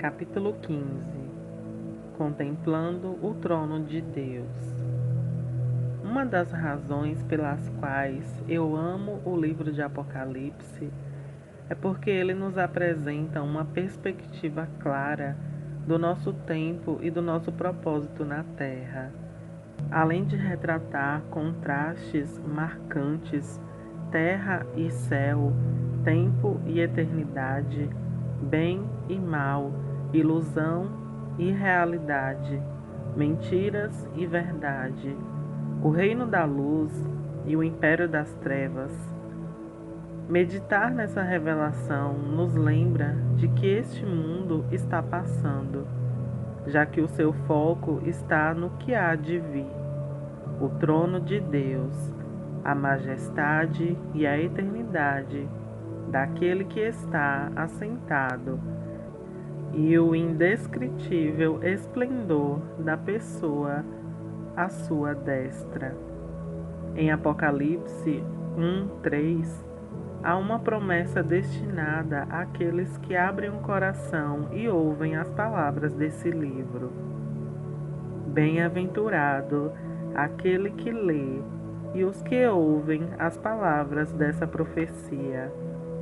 Capítulo 15. Contemplando o trono de Deus. Uma das razões pelas quais eu amo o livro de Apocalipse é porque ele nos apresenta uma perspectiva clara do nosso tempo e do nosso propósito na Terra. Além de retratar contrastes marcantes, terra e céu, tempo e eternidade, bem e mal, ilusão e realidade, mentiras e verdade, o reino da luz e o império das trevas. Meditar nessa revelação nos lembra de que este mundo está passando, já que o seu foco está no que há de vir, o trono de Deus, a majestade e a eternidade daquele que está assentado e o indescritível esplendor da pessoa à sua destra. Em Apocalipse 1:3, há uma promessa destinada àqueles que abrem o coração e ouvem as palavras desse livro. Bem-aventurado aquele que lê e os que ouvem as palavras dessa profecia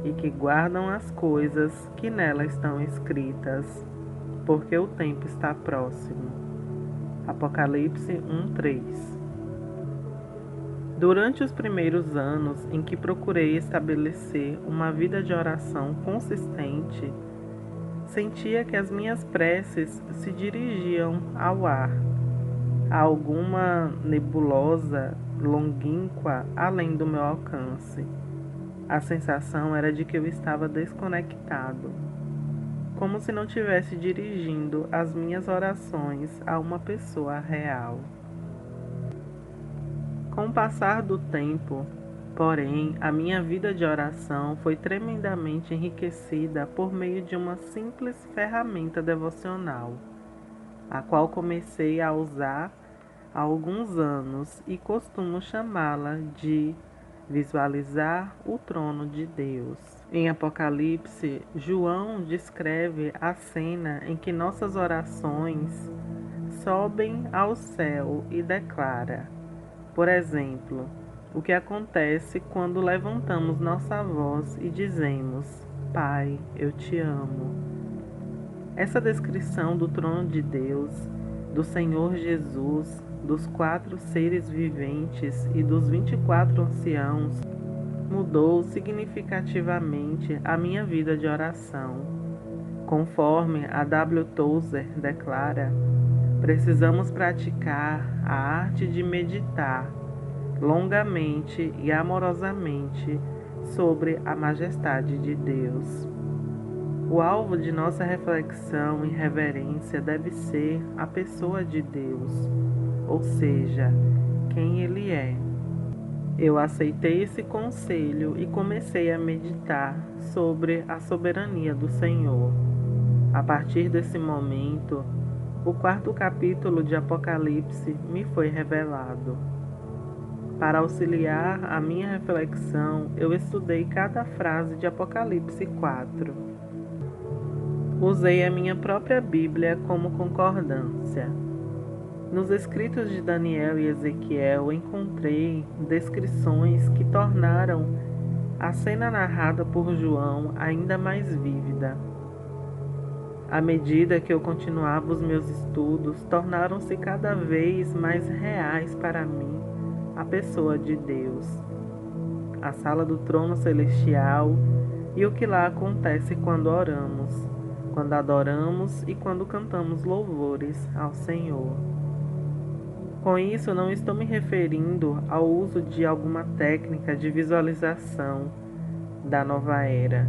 e que guardam as coisas que nela estão escritas, porque o tempo está próximo. Apocalipse 1:3. Durante os primeiros anos em que procurei estabelecer uma vida de oração consistente, sentia que as minhas preces se dirigiam ao ar, a alguma nebulosa longínqua além do meu alcance. A sensação era de que eu estava desconectado, como se não estivesse dirigindo as minhas orações a uma pessoa real. Com o passar do tempo, porém, a minha vida de oração foi tremendamente enriquecida por meio de uma simples ferramenta devocional, a qual comecei a usar há alguns anos e costumo chamá-la de visualizar o trono de Deus. Em Apocalipse, João descreve a cena em que nossas orações sobem ao céu e declara, por exemplo, o que acontece quando levantamos nossa voz e dizemos: Pai, eu te amo. Essa descrição do trono de Deus, do Senhor Jesus, dos 4 seres viventes e dos 24 anciãos mudou significativamente a minha vida de oração. Conforme a W. Tozer declara, precisamos praticar a arte de meditar longamente e amorosamente sobre a majestade de Deus. O alvo de nossa reflexão e reverência deve ser a pessoa de Deus, ou seja, quem Ele é. Eu aceitei esse conselho e comecei a meditar sobre a soberania do Senhor. A partir desse momento, o 4º capítulo de Apocalipse me foi revelado. Para auxiliar a minha reflexão, eu estudei cada frase de Apocalipse 4. Usei a minha própria Bíblia como concordância. Nos escritos de Daniel e Ezequiel encontrei descrições que tornaram a cena narrada por João ainda mais vívida. À medida que eu continuava os meus estudos, tornaram-se cada vez mais reais para mim a pessoa de Deus, a sala do trono celestial e o que lá acontece quando oramos, quando adoramos e quando cantamos louvores ao Senhor. Com isso, não estou me referindo ao uso de alguma técnica de visualização da nova era.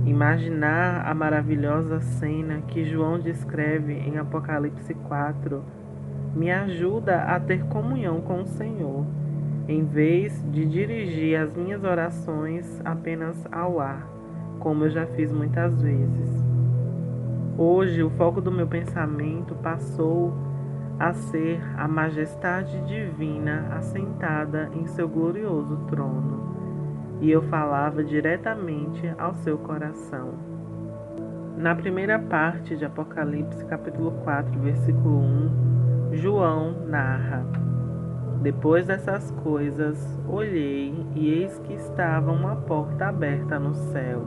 Imaginar a maravilhosa cena que João descreve em Apocalipse 4 me ajuda a ter comunhão com o Senhor, em vez de dirigir as minhas orações apenas ao ar, como eu já fiz muitas vezes. Hoje, o foco do meu pensamento passou a ser a majestade divina assentada em seu glorioso trono, e eu falava diretamente ao seu coração. Na primeira parte de Apocalipse, capítulo 4, versículo 1, João narra: Depois dessas coisas, olhei e eis que estava uma porta aberta no céu.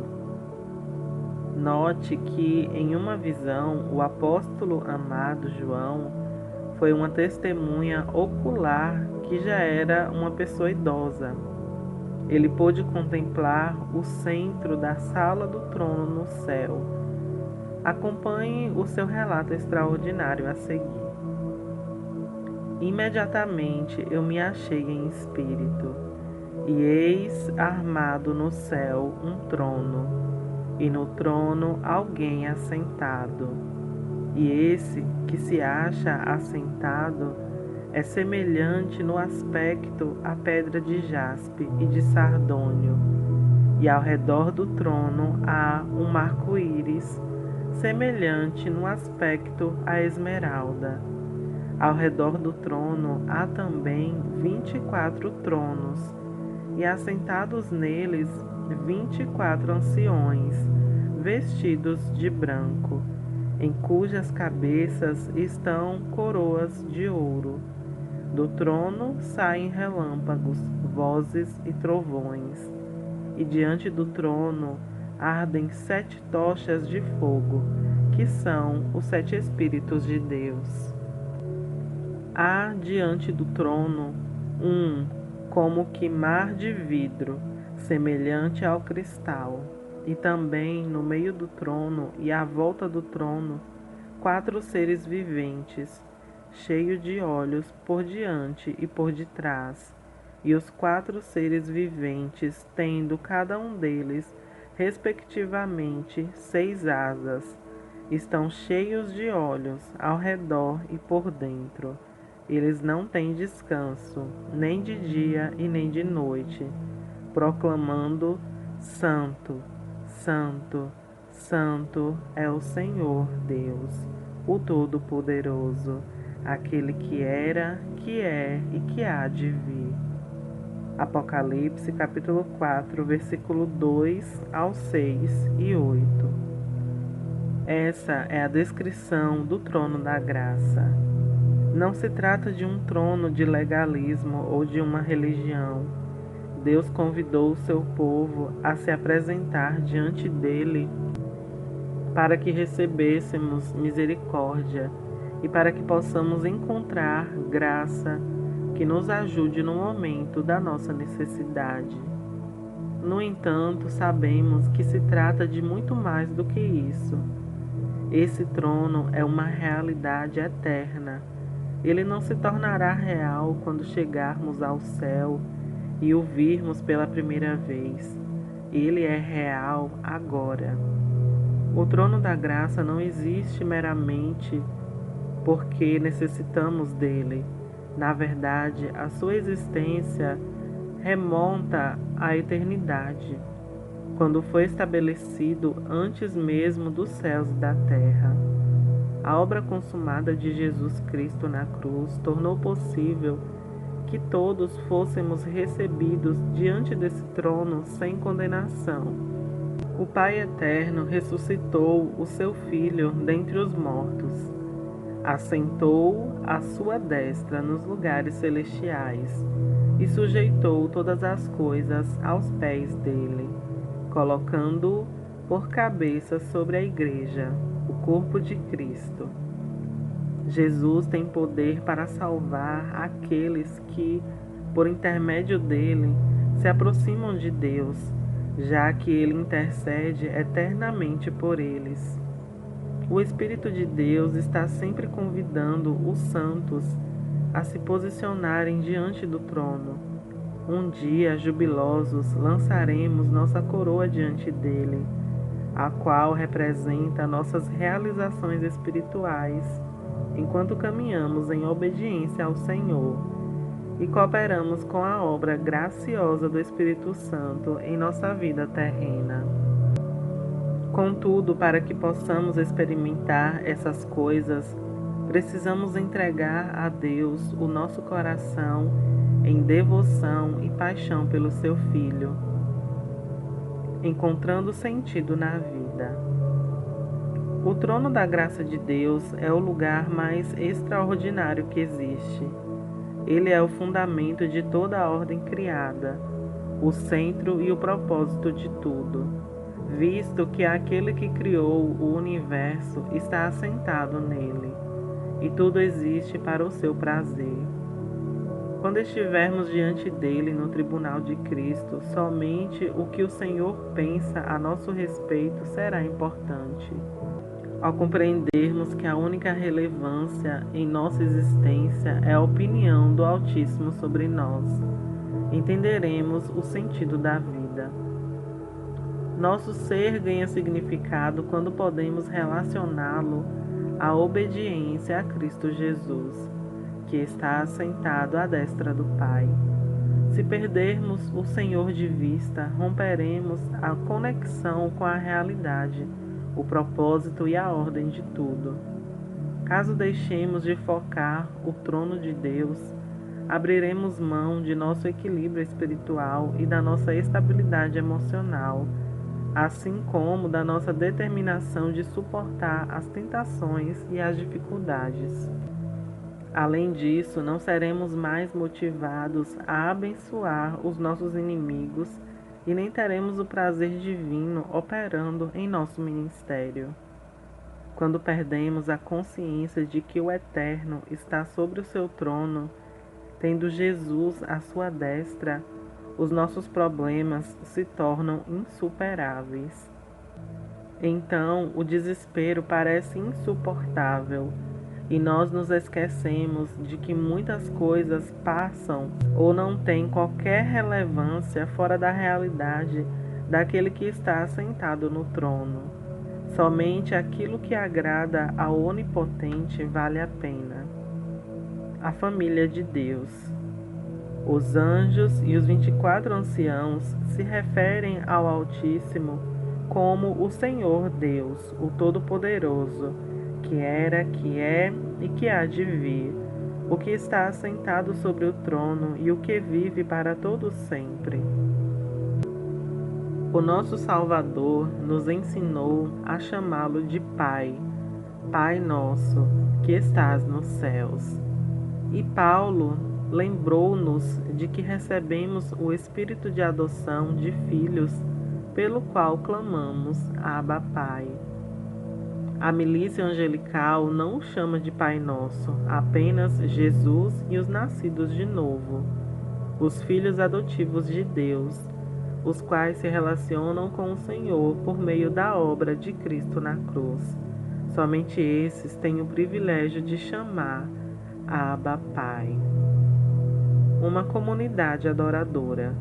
Note que, em uma visão, o apóstolo amado João foi uma testemunha ocular que já era uma pessoa idosa. Ele pôde contemplar o centro da sala do trono no céu. Acompanhe o seu relato extraordinário a seguir. Imediatamente eu me achei em espírito, e eis armado no céu um trono, e no trono alguém assentado. E esse que se acha assentado é semelhante no aspecto à pedra de jaspe e de sardônio, e ao redor do trono há um arco-íris, semelhante no aspecto à esmeralda. Ao redor do trono há também 24 tronos, e assentados neles 24 anciões, vestidos de branco, em cujas cabeças estão coroas de ouro. Do trono saem relâmpagos, vozes e trovões, e diante do trono ardem 7 tochas de fogo, que são os 7 Espíritos de Deus. Há diante do trono como que mar de vidro, semelhante ao cristal, e também no meio do trono e à volta do trono 4 seres viventes, cheios de olhos por diante e por detrás, e os 4 seres viventes tendo cada um deles, respectivamente, 6 asas, estão cheios de olhos ao redor e por dentro. Eles não têm descanso, nem de dia e nem de noite, proclamando: Santo, Santo, Santo é o Senhor Deus, o Todo-Poderoso, aquele que era, que é e que há de vir. Apocalipse, capítulo 4, versículo 2 ao 6 e 8. Essa é a descrição do trono da graça. Não se trata de um trono de legalismo ou de uma religião. Deus convidou o seu povo a se apresentar diante dele para que recebêssemos misericórdia e para que possamos encontrar graça que nos ajude no momento da nossa necessidade. No entanto, sabemos que se trata de muito mais do que isso. Esse trono é uma realidade eterna. Ele não se tornará real quando chegarmos ao céu e o virmos pela primeira vez. Ele é real agora. O trono da graça não existe meramente porque necessitamos dele. Na verdade, a sua existência remonta à eternidade, quando foi estabelecido antes mesmo dos céus e da terra. A obra consumada de Jesus Cristo na cruz tornou possível que todos fôssemos recebidos diante desse trono sem condenação. O Pai Eterno ressuscitou o seu Filho dentre os mortos, assentou-o à sua destra nos lugares celestiais e sujeitou todas as coisas aos pés dele, colocando-o por cabeça sobre a Igreja, o corpo de Cristo. Jesus tem poder para salvar aqueles que, por intermédio dele, se aproximam de Deus, já que ele intercede eternamente por eles. O Espírito de Deus está sempre convidando os santos a se posicionarem diante do trono. Um dia, jubilosos, lançaremos nossa coroa diante dele, a qual representa nossas realizações espirituais, enquanto caminhamos em obediência ao Senhor e cooperamos com a obra graciosa do Espírito Santo em nossa vida terrena. Contudo, para que possamos experimentar essas coisas, precisamos entregar a Deus o nosso coração em devoção e paixão pelo seu Filho, encontrando sentido na vida. O trono da graça de Deus é o lugar mais extraordinário que existe. Ele é o fundamento de toda a ordem criada, o centro e o propósito de tudo, visto que aquele que criou o universo está assentado nele, e tudo existe para o seu prazer. Quando estivermos diante dele no tribunal de Cristo, somente o que o Senhor pensa a nosso respeito será importante. Ao compreendermos que a única relevância em nossa existência é a opinião do Altíssimo sobre nós, entenderemos o sentido da vida. Nosso ser ganha significado quando podemos relacioná-lo à obediência a Cristo Jesus, que está assentado à destra do Pai. Se perdermos o Senhor de vista, romperemos a conexão com a realidade, o propósito e a ordem de tudo. Caso deixemos de focar o trono de Deus, abriremos mão de nosso equilíbrio espiritual e da nossa estabilidade emocional, assim como da nossa determinação de suportar as tentações e as dificuldades. Além disso, não seremos mais motivados a abençoar os nossos inimigos e nem teremos o prazer divino operando em nosso ministério. Quando perdemos a consciência de que o Eterno está sobre o seu trono, tendo Jesus à sua destra, os nossos problemas se tornam insuperáveis. Então, o desespero parece insuportável e nós nos esquecemos de que muitas coisas passam ou não têm qualquer relevância fora da realidade daquele que está assentado no trono. Somente aquilo que agrada ao Onipotente vale a pena. A família de Deus. Os anjos e os 24 anciãos se referem ao Altíssimo como o Senhor Deus, o Todo-Poderoso, que era, que é e que há de vir, o que está assentado sobre o trono e o que vive para todo sempre. O nosso Salvador nos ensinou a chamá-lo de Pai, Pai nosso, que estás nos céus. E Paulo lembrou-nos de que recebemos o espírito de adoção de filhos, pelo qual clamamos Abba, Pai. A milícia angelical não o chama de Pai Nosso, apenas Jesus e os nascidos de novo, os filhos adotivos de Deus, os quais se relacionam com o Senhor por meio da obra de Cristo na cruz. Somente esses têm o privilégio de chamar Abba, Pai. Uma comunidade adoradora.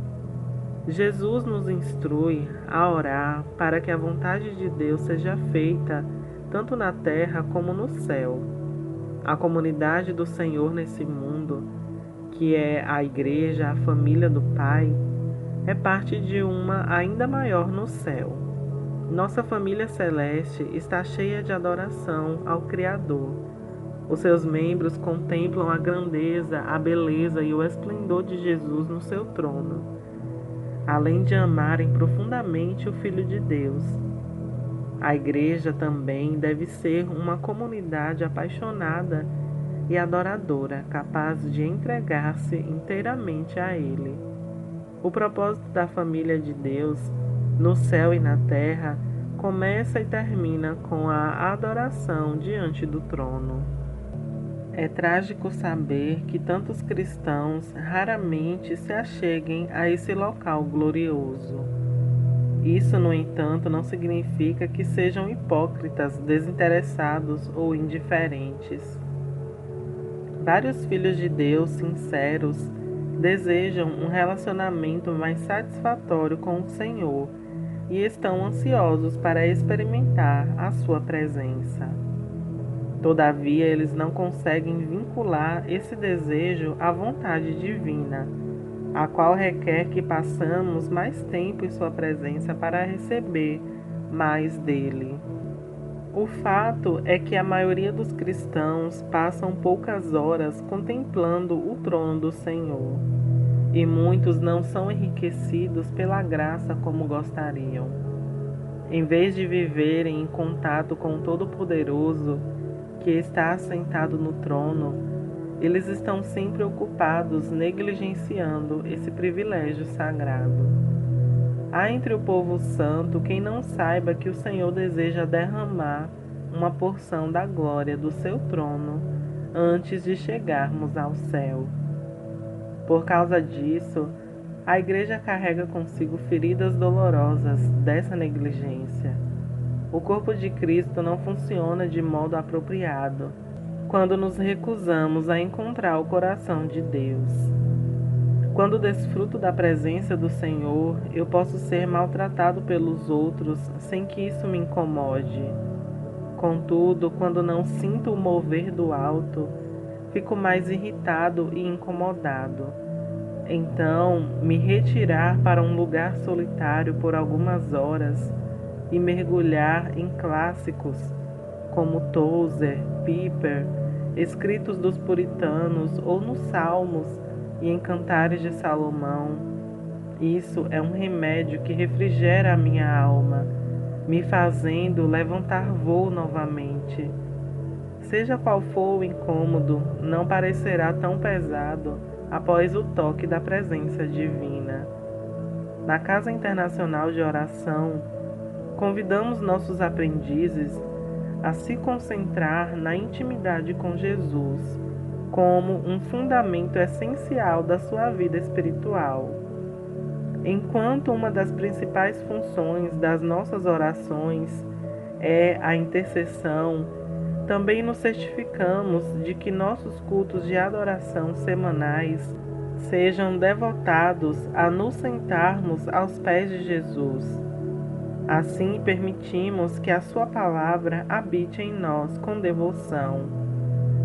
Jesus nos instrui a orar para que a vontade de Deus seja feita tanto na terra como no céu. A comunidade do Senhor nesse mundo, que é a Igreja, a família do Pai, é parte de uma ainda maior no céu. Nossa família celeste está cheia de adoração ao Criador. Os seus membros contemplam a grandeza, a beleza e o esplendor de Jesus no seu trono, além de amarem profundamente o Filho de Deus. A Igreja também deve ser uma comunidade apaixonada e adoradora, capaz de entregar-se inteiramente a Ele. O propósito da família de Deus, no céu e na terra, começa e termina com a adoração diante do trono. É trágico saber que tantos cristãos raramente se acheguem a esse local glorioso. Isso, no entanto, não significa que sejam hipócritas, desinteressados ou indiferentes. Vários filhos de Deus sinceros desejam um relacionamento mais satisfatório com o Senhor e estão ansiosos para experimentar a sua presença. Todavia, eles não conseguem vincular esse desejo à vontade divina, a qual requer que passamos mais tempo em sua presença para receber mais dele. O fato é que a maioria dos cristãos passam poucas horas contemplando o trono do Senhor, e muitos não são enriquecidos pela graça como gostariam. Em vez de viverem em contato com o Todo-Poderoso, que está assentado no trono, eles estão sempre ocupados negligenciando esse privilégio sagrado. Há entre o povo santo quem não saiba que o Senhor deseja derramar uma porção da glória do seu trono antes de chegarmos ao céu. Por causa disso, a Igreja carrega consigo feridas dolorosas dessa negligência. O corpo de Cristo não funciona de modo apropriado quando nos recusamos a encontrar o coração de Deus. Quando desfruto da presença do Senhor, eu posso ser maltratado pelos outros sem que isso me incomode. Contudo, quando não sinto o mover do alto, fico mais irritado e incomodado. Então, me retirar para um lugar solitário por algumas horas e mergulhar em clássicos como Tozer, Piper, escritos dos puritanos ou nos Salmos e em Cantares de Salomão, isso é um remédio que refrigera a minha alma, me fazendo levantar voo novamente. Seja qual for o incômodo, não parecerá tão pesado após o toque da presença divina. Na Casa Internacional de Oração, convidamos nossos aprendizes a se concentrar na intimidade com Jesus, como um fundamento essencial da sua vida espiritual. Enquanto uma das principais funções das nossas orações é a intercessão, também nos certificamos de que nossos cultos de adoração semanais sejam devotados a nos sentarmos aos pés de Jesus. Assim, permitimos que a sua palavra habite em nós com devoção.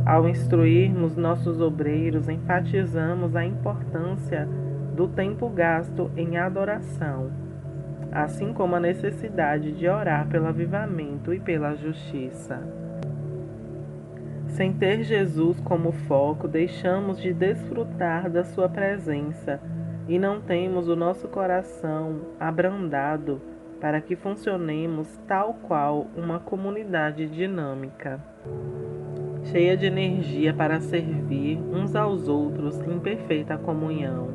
Ao instruirmos nossos obreiros, enfatizamos a importância do tempo gasto em adoração, assim como a necessidade de orar pelo avivamento e pela justiça. Sem ter Jesus como foco, deixamos de desfrutar da sua presença e não temos o nosso coração abrandado para que funcionemos tal qual uma comunidade dinâmica, cheia de energia para servir uns aos outros em perfeita comunhão.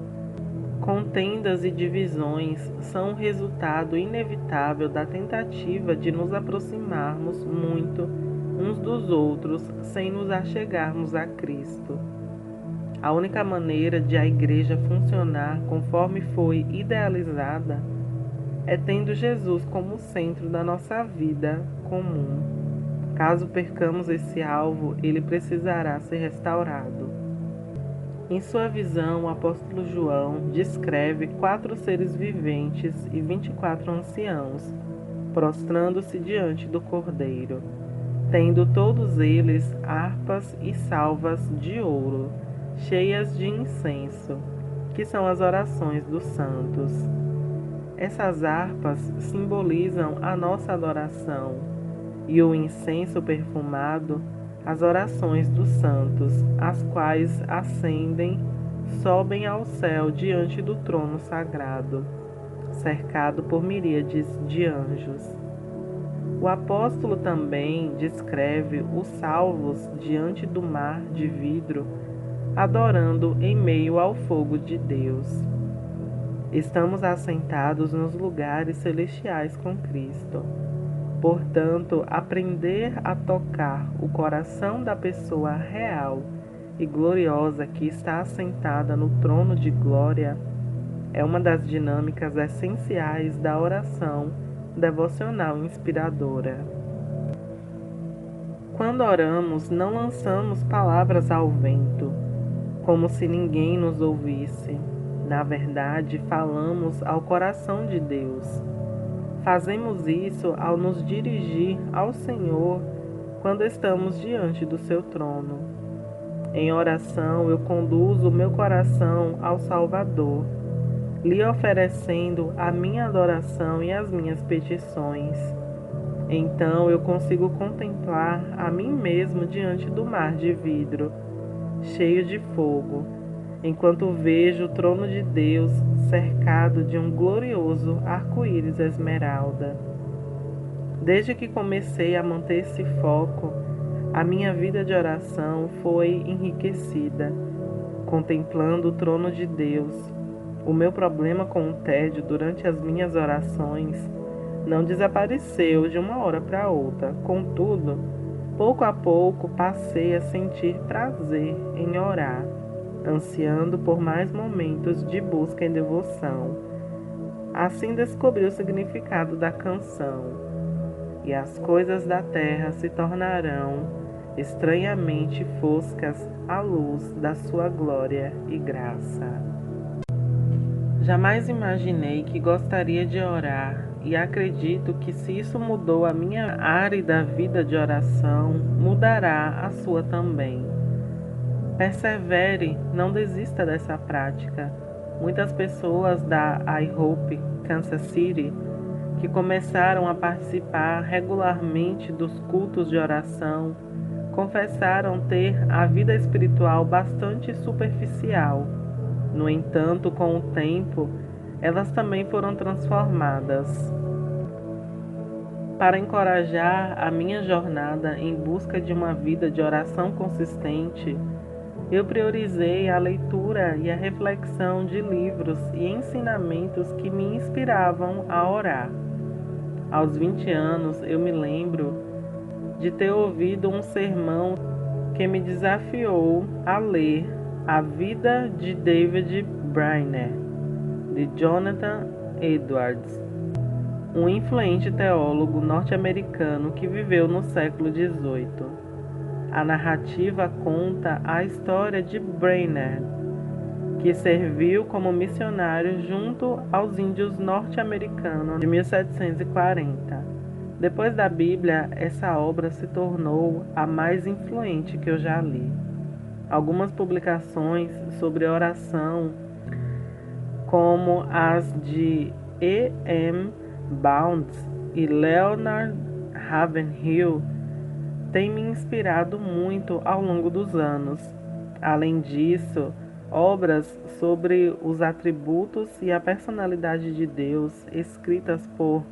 Contendas e divisões são um resultado inevitável da tentativa de nos aproximarmos muito uns dos outros sem nos achegarmos a Cristo. A única maneira de a Igreja funcionar conforme foi idealizada é tendo Jesus como centro da nossa vida comum. Caso percamos esse alvo, ele precisará ser restaurado. Em sua visão, o apóstolo João descreve 4 seres viventes e 24 anciãos, prostrando-se diante do Cordeiro, tendo todos eles harpas e salvas de ouro, cheias de incenso, que são as orações dos santos. Essas harpas simbolizam a nossa adoração, e o incenso perfumado, as orações dos santos, as quais ascendem, sobem ao céu diante do trono sagrado, cercado por miríades de anjos. O apóstolo também descreve os salvos diante do mar de vidro, adorando em meio ao fogo de Deus. Estamos assentados nos lugares celestiais com Cristo. Portanto, aprender a tocar o coração da pessoa real e gloriosa que está assentada no trono de glória é uma das dinâmicas essenciais da oração devocional inspiradora. Quando oramos, não lançamos palavras ao vento, como se ninguém nos ouvisse. Na verdade, falamos ao coração de Deus. Fazemos isso ao nos dirigir ao Senhor quando estamos diante do seu trono. Em oração, eu conduzo o meu coração ao Salvador, lhe oferecendo a minha adoração e as minhas petições. Então eu consigo contemplar a mim mesmo diante do mar de vidro, cheio de fogo, enquanto vejo o trono de Deus cercado de um glorioso arco-íris esmeralda. Desde que comecei a manter esse foco, a minha vida de oração foi enriquecida, contemplando o trono de Deus. O meu problema com o tédio durante as minhas orações não desapareceu de uma hora para outra. Contudo, pouco a pouco passei a sentir prazer em orar, ansiando por mais momentos de busca em devoção. Assim descobri o significado da canção. E as coisas da terra se tornarão estranhamente foscas à luz da sua glória e graça. Jamais imaginei que gostaria de orar, e acredito que se isso mudou a minha árida vida de oração, mudará a sua também. Persevere, não desista dessa prática. Muitas pessoas da iHope Kansas City que começaram a participar regularmente dos cultos de oração, confessaram ter a vida espiritual bastante superficial. No entanto, com o tempo, elas também foram transformadas. Para encorajar a minha jornada em busca de uma vida de oração consistente, eu priorizei a leitura e a reflexão de livros e ensinamentos que me inspiravam a orar. Aos 20 anos, eu me lembro de ter ouvido um sermão que me desafiou a ler A Vida de David Brainerd, de Jonathan Edwards, um influente teólogo norte-americano que viveu no século XVIII. A narrativa conta a história de Brainerd, que serviu como missionário junto aos índios norte-americanos de 1740. Depois da Bíblia, essa obra se tornou a mais influente que eu já li. Algumas publicações sobre oração, como as de E. M. Bounds e Leonard Ravenhill, têm me inspirado muito ao longo dos anos. Além disso, obras sobre os atributos e a personalidade de Deus, escritas por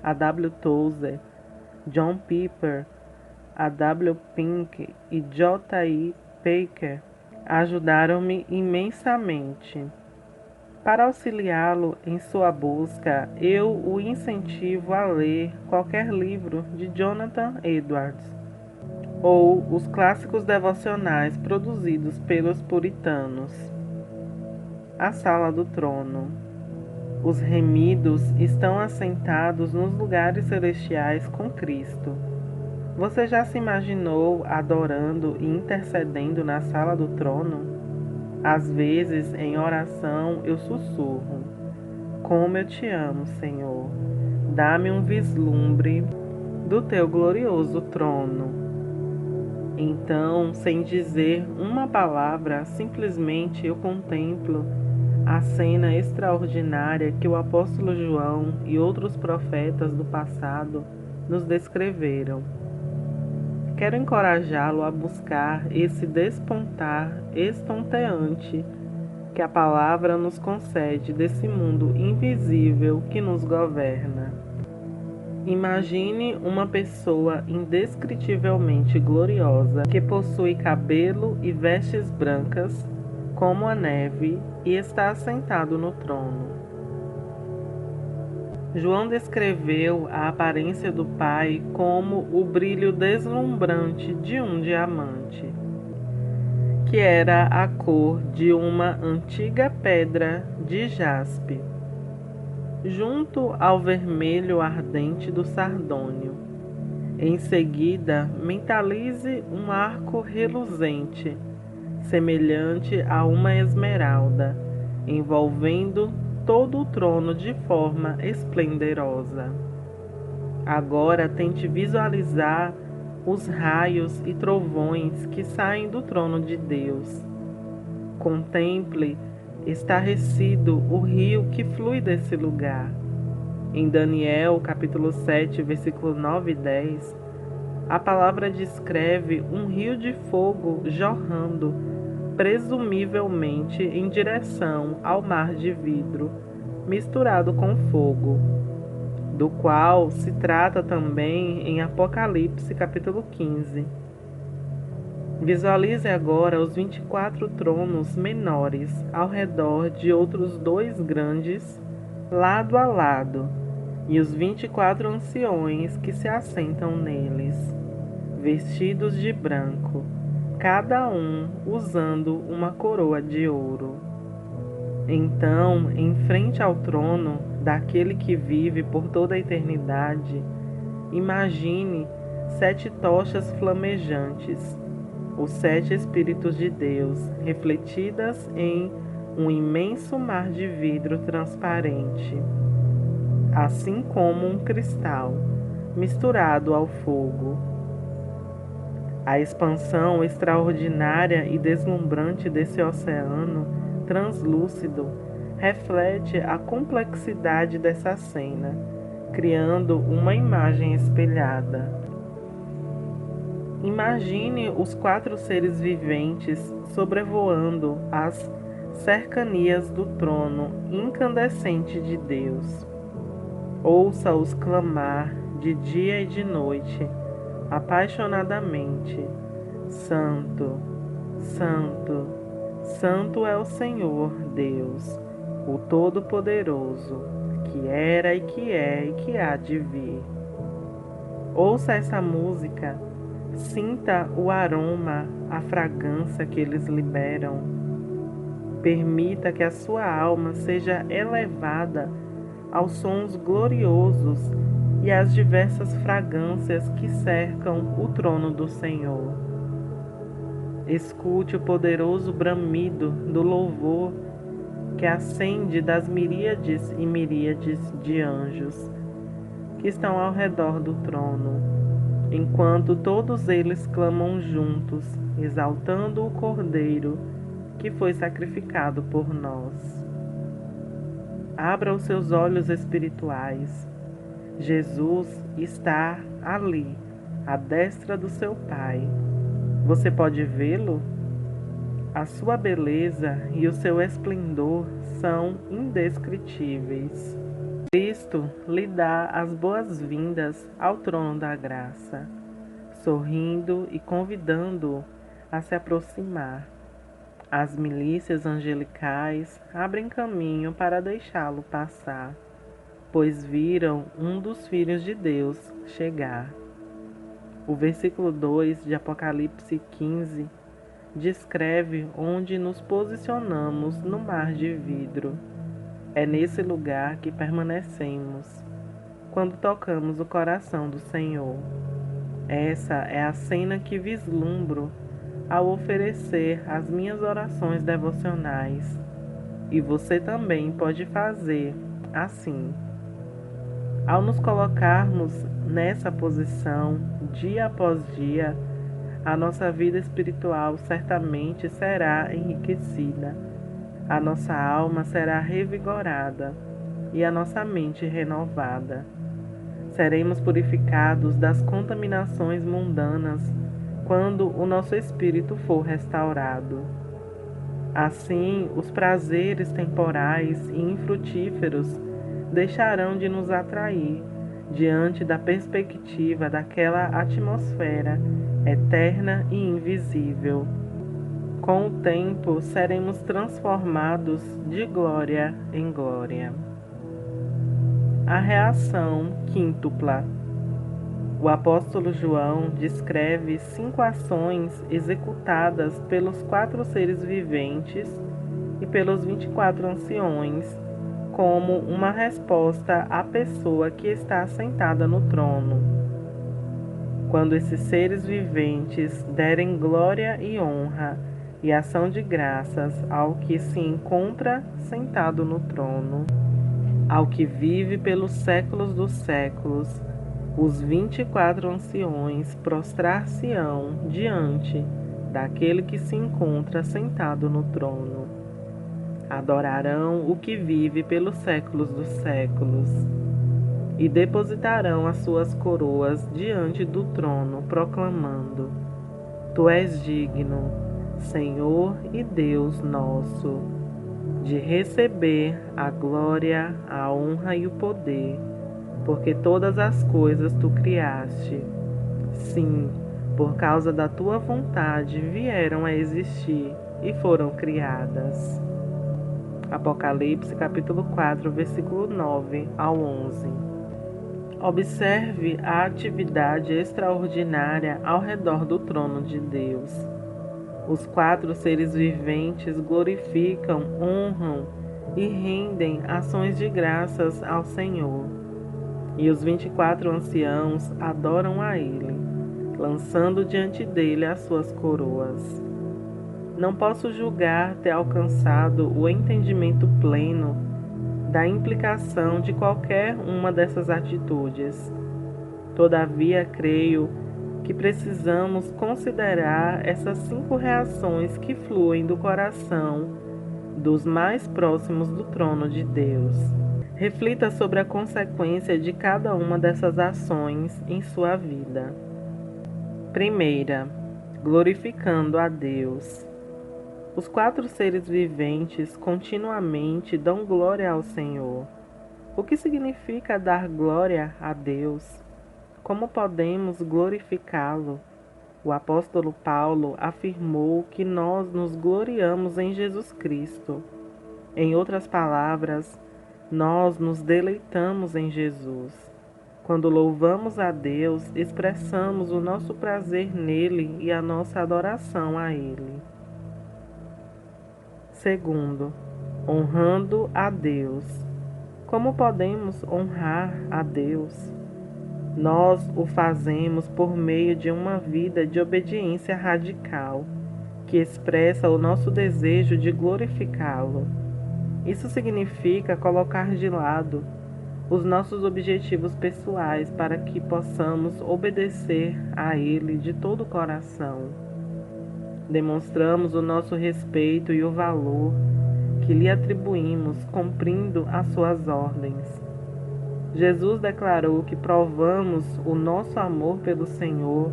A. W. Tozer, John Piper, A. W. Pink e J. I. Packer, ajudaram-me imensamente. Para auxiliá-lo em sua busca, eu o incentivo a ler qualquer livro de Jonathan Edwards ou os clássicos devocionais produzidos pelos puritanos. A Sala do Trono. Os remidos estão assentados nos lugares celestiais com Cristo. Você já se imaginou adorando e intercedendo na Sala do Trono? Às vezes, em oração, eu sussurro: como eu te amo, Senhor. Dá-me um vislumbre do teu glorioso trono. Então, sem dizer uma palavra, simplesmente eu contemplo a cena extraordinária que o apóstolo João e outros profetas do passado nos descreveram. Quero encorajá-lo a buscar esse despontar estonteante que a palavra nos concede desse mundo invisível que nos governa. Imagine uma pessoa indescritivelmente gloriosa que possui cabelo e vestes brancas como a neve e está assentado no trono. João descreveu a aparência do Pai como o brilho deslumbrante de um diamante, que era a cor de uma antiga pedra de jaspe, junto ao vermelho ardente do sardônio. Em seguida, mentalize um arco reluzente, semelhante a uma esmeralda, envolvendo todo o trono de forma esplendorosa. Agora tente visualizar os raios e trovões que saem do trono de Deus. Contemple estarrecido o rio que flui desse lugar. Em Daniel, capítulo 7, versículo 9 e 10, a palavra descreve um rio de fogo jorrando, presumivelmente em direção ao mar de vidro, misturado com fogo. do qual se trata também em Apocalipse capítulo 15. Visualize agora os 24 tronos menores ao redor de outros 2 grandes, lado a lado, e os 24 anciões que se assentam neles, vestidos de branco, cada um usando uma coroa de ouro. Então, em frente ao trono daquele que vive por toda a eternidade, imagine 7 tochas flamejantes, os 7 Espíritos de Deus, refletidas em um imenso mar de vidro transparente, assim como um cristal misturado ao fogo. A expansão extraordinária e deslumbrante desse oceano translúcido reflete a complexidade dessa cena, criando uma imagem espelhada. Imagine os 4 seres viventes sobrevoando as cercanias do trono incandescente de Deus. Ouça-os clamar de dia e de noite, apaixonadamente: Santo, Santo, Santo é o Senhor Deus, o Todo-Poderoso, que era e que há de vir. Ouça essa música. Sinta o aroma, a fragrância que eles liberam. Permita que a sua alma seja elevada aos sons gloriosos e às diversas fragrâncias que cercam o trono do Senhor. Escute o poderoso bramido do louvor que ascende das miríades e miríades de anjos que estão ao redor do trono, enquanto todos eles clamam juntos, exaltando o Cordeiro que foi sacrificado por nós. Abra os seus olhos espirituais. Jesus está ali, à destra do seu Pai. Você pode vê-lo? A sua beleza e o seu esplendor são indescritíveis. Cristo lhe dá as boas-vindas ao trono da graça, sorrindo e convidando-o a se aproximar. As milícias angelicais abrem caminho para deixá-lo passar, pois viram um dos filhos de Deus chegar. O versículo 2 de Apocalipse 15 descreve onde nos posicionamos no mar de vidro. É nesse lugar que permanecemos, quando tocamos o coração do Senhor. Essa é a cena que vislumbro ao oferecer as minhas orações devocionais, e você também pode fazer assim. Ao nos colocarmos nessa posição, dia após dia, a nossa vida espiritual certamente será enriquecida. A nossa alma será revigorada e a nossa mente renovada. Seremos purificados das contaminações mundanas quando o nosso espírito for restaurado. Assim, os prazeres temporais e infrutíferos deixarão de nos atrair diante da perspectiva daquela atmosfera eterna e invisível. Com o tempo, seremos transformados de glória em glória. A reação quíntupla. O apóstolo João descreve 5 ações executadas pelos 4 seres viventes e pelos 24 anciões, como uma resposta à pessoa que está sentada no trono. Quando esses seres viventes derem glória e honra e ação de graças ao que se encontra sentado no trono, ao que vive pelos séculos dos séculos, os 24 anciões prostrar-se-ão diante daquele que se encontra sentado no trono. Adorarão o que vive pelos séculos dos séculos e depositarão as suas coroas diante do trono, proclamando: Tu és digno, Senhor e Deus nosso, de receber a glória, a honra e o poder, porque todas as coisas tu criaste. Sim, por causa da tua vontade vieram a existir e foram criadas. Apocalipse capítulo 4, versículo 9 ao 11. Observe a atividade extraordinária ao redor do trono de Deus. Os 4 seres viventes glorificam, honram e rendem ações de graças ao Senhor. E os 24 anciãos adoram a Ele, lançando diante dele as suas coroas. Não posso julgar ter alcançado o entendimento pleno da implicação de qualquer uma dessas atitudes. Todavia, creio que precisamos considerar essas 5 reações que fluem do coração dos mais próximos do trono de Deus. Reflita sobre a consequência de cada uma dessas ações em sua vida. Primeira, glorificando a Deus. Os 4 seres viventes continuamente dão glória ao Senhor. O que significa dar glória a Deus? Como podemos glorificá-lo? O apóstolo Paulo afirmou que nós nos gloriamos em Jesus Cristo. Em outras palavras, nós nos deleitamos em Jesus. Quando louvamos a Deus, expressamos o nosso prazer nele e a nossa adoração a Ele. Segundo, honrando a Deus. Como podemos honrar a Deus? Nós o fazemos por meio de uma vida de obediência radical, que expressa o nosso desejo de glorificá-lo. Isso significa colocar de lado os nossos objetivos pessoais para que possamos obedecer a Ele de todo o coração. Demonstramos o nosso respeito e o valor que lhe atribuímos cumprindo as suas ordens. Jesus declarou que provamos o nosso amor pelo Senhor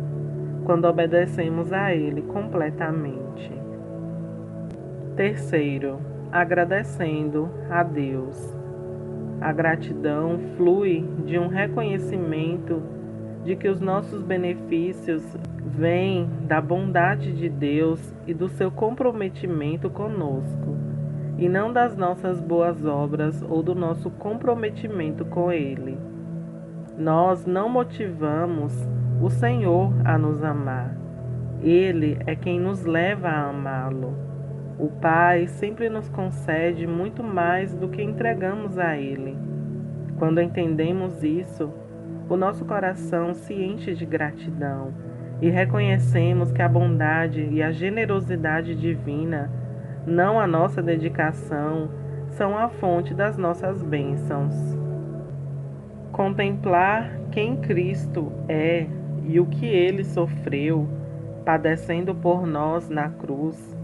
quando obedecemos a Ele completamente. Terceiro, agradecendo a Deus. A gratidão flui de um reconhecimento de que os nossos benefícios vêm da bondade de Deus e do seu comprometimento conosco, e não das nossas boas obras ou do nosso comprometimento com Ele. Nós não motivamos o Senhor a nos amar. Ele é quem nos leva a amá-lo. O Pai sempre nos concede muito mais do que entregamos a Ele. Quando entendemos isso, o nosso coração se enche de gratidão e reconhecemos que a bondade e a generosidade divina, não a nossa dedicação, são a fonte das nossas bênçãos. Contemplar quem Cristo é e o que Ele sofreu, padecendo por nós na cruz,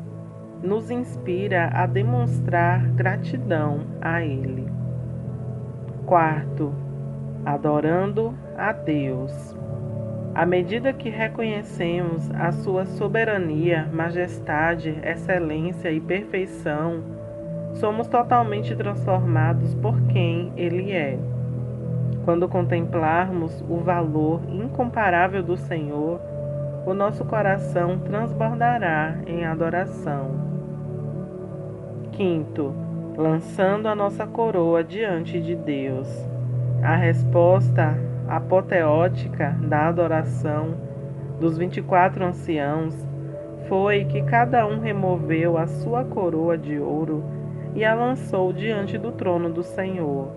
nos inspira a demonstrar gratidão a Ele. Quarto, adorando a Deus. À medida que reconhecemos a sua soberania, majestade, excelência e perfeição, somos totalmente transformados por quem Ele é. Quando contemplarmos o valor incomparável do Senhor, o nosso coração transbordará em adoração. Quinto, lançando a nossa coroa diante de Deus. A resposta apoteótica da adoração dos 24 anciãos foi que cada um removeu a sua coroa de ouro e a lançou diante do trono do Senhor.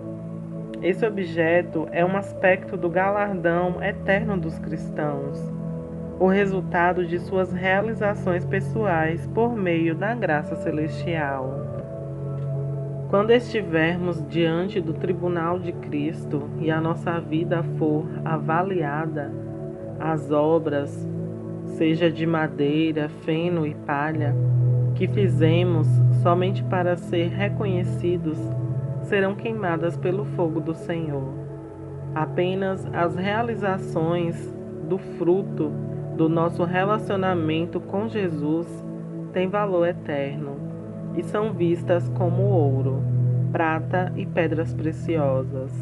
Esse objeto é um aspecto do galardão eterno dos cristãos, o resultado de suas realizações pessoais por meio da graça celestial. Quando estivermos diante do tribunal de Cristo e a nossa vida for avaliada, as obras, seja de madeira, feno e palha, que fizemos somente para ser reconhecidos, serão queimadas pelo fogo do Senhor. Apenas as realizações do fruto do nosso relacionamento com Jesus têm valor eterno e são vistas como ouro, prata e pedras preciosas.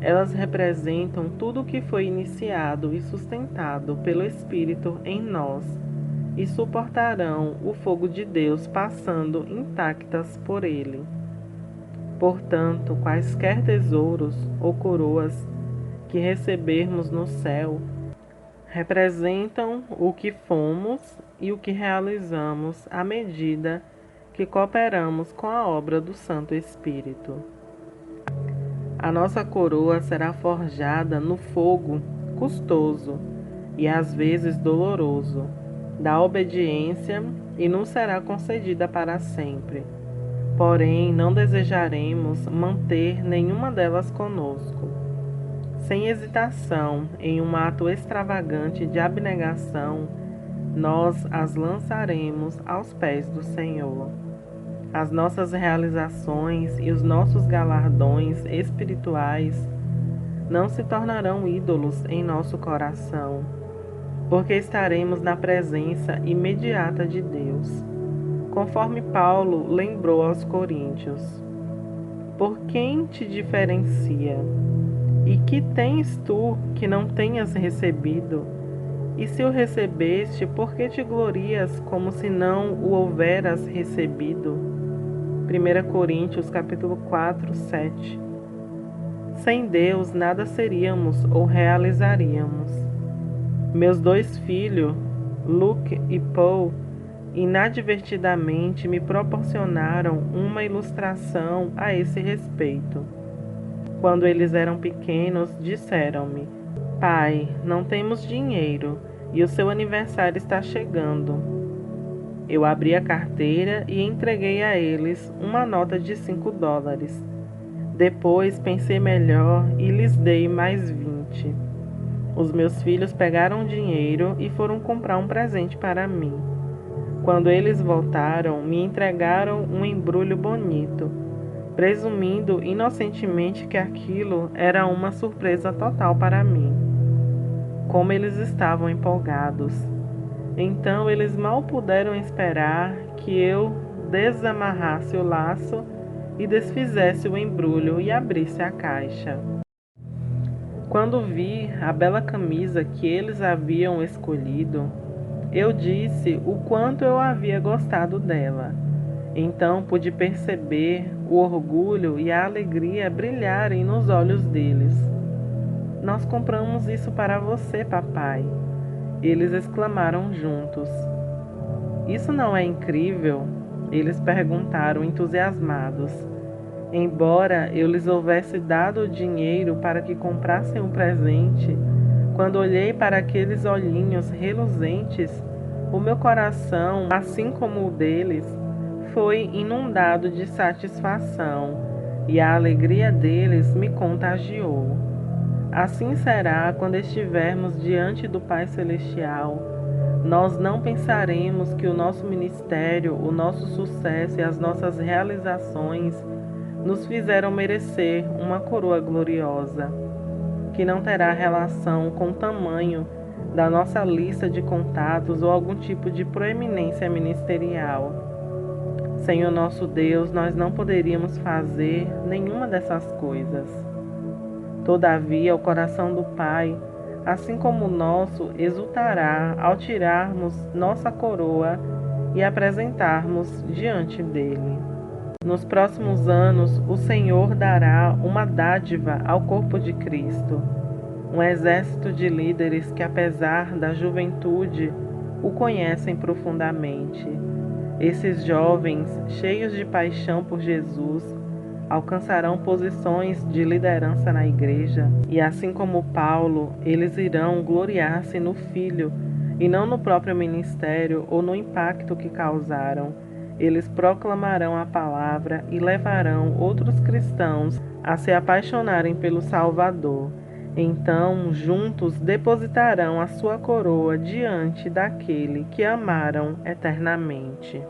Elas representam tudo o que foi iniciado e sustentado pelo Espírito em nós e suportarão o fogo de Deus passando intactas por ele. Portanto, quaisquer tesouros ou coroas que recebermos no céu representam o que fomos e o que realizamos à medida que cooperamos com a obra do Santo Espírito. A nossa coroa será forjada no fogo custoso e às vezes doloroso da obediência e nos será concedida para sempre. Porém, não desejaremos manter nenhuma delas conosco. Sem hesitação, em um ato extravagante de abnegação, nós as lançaremos aos pés do Senhor. As nossas realizações e os nossos galardões espirituais não se tornarão ídolos em nosso coração, porque estaremos na presença imediata de Deus. Conforme Paulo lembrou aos Coríntios: por quem te diferencia? E que tens tu que não tenhas recebido? E se o recebeste, por que te glorias como se não o houveras recebido? 1 Coríntios capítulo 4, 7. Sem Deus nada seríamos ou realizaríamos. Meus 2 filhos, Luke e Paul, inadvertidamente me proporcionaram uma ilustração a esse respeito. Quando eles eram pequenos, disseram-me: Pai, não temos dinheiro e o seu aniversário está chegando. Eu abri a carteira e entreguei a eles uma nota de $5. Depois pensei melhor e lhes dei mais 20. Os meus filhos pegaram o dinheiro e foram comprar um presente para mim. Quando eles voltaram, me entregaram um embrulho bonito, presumindo inocentemente que aquilo era uma surpresa total para mim. Como eles estavam empolgados! Então eles mal puderam esperar que eu desamarrasse o laço e desfizesse o embrulho e abrisse a caixa. Quando vi a bela camisa que eles haviam escolhido, eu disse o quanto eu havia gostado dela. Então pude perceber o orgulho e a alegria brilharem nos olhos deles. Nós compramos isso para você, papai. Eles exclamaram juntos. Isso não é incrível? Eles perguntaram entusiasmados. Embora eu lhes houvesse dado o dinheiro para que comprassem um presente, quando olhei para aqueles olhinhos reluzentes, o meu coração, assim como o deles, foi inundado de satisfação, e a alegria deles me contagiou. Assim será quando estivermos diante do Pai Celestial. Nós não pensaremos que o nosso ministério, o nosso sucesso e as nossas realizações nos fizeram merecer uma coroa gloriosa, que não terá relação com o tamanho da nossa lista de contatos ou algum tipo de proeminência ministerial. Senhor nosso Deus, nós não poderíamos fazer nenhuma dessas coisas. Todavia, o coração do Pai, assim como o nosso, exultará ao tirarmos nossa coroa e apresentarmos diante dele. Nos próximos anos, o Senhor dará uma dádiva ao corpo de Cristo, um exército de líderes que, apesar da juventude, o conhecem profundamente. Esses jovens, cheios de paixão por Jesus, alcançarão posições de liderança na igreja, e assim como Paulo, eles irão gloriar-se no Filho e não no próprio ministério ou no impacto que causaram. Eles proclamarão a palavra e levarão outros cristãos a se apaixonarem pelo Salvador. Então, juntos depositarão a sua coroa diante daquele que amaram eternamente.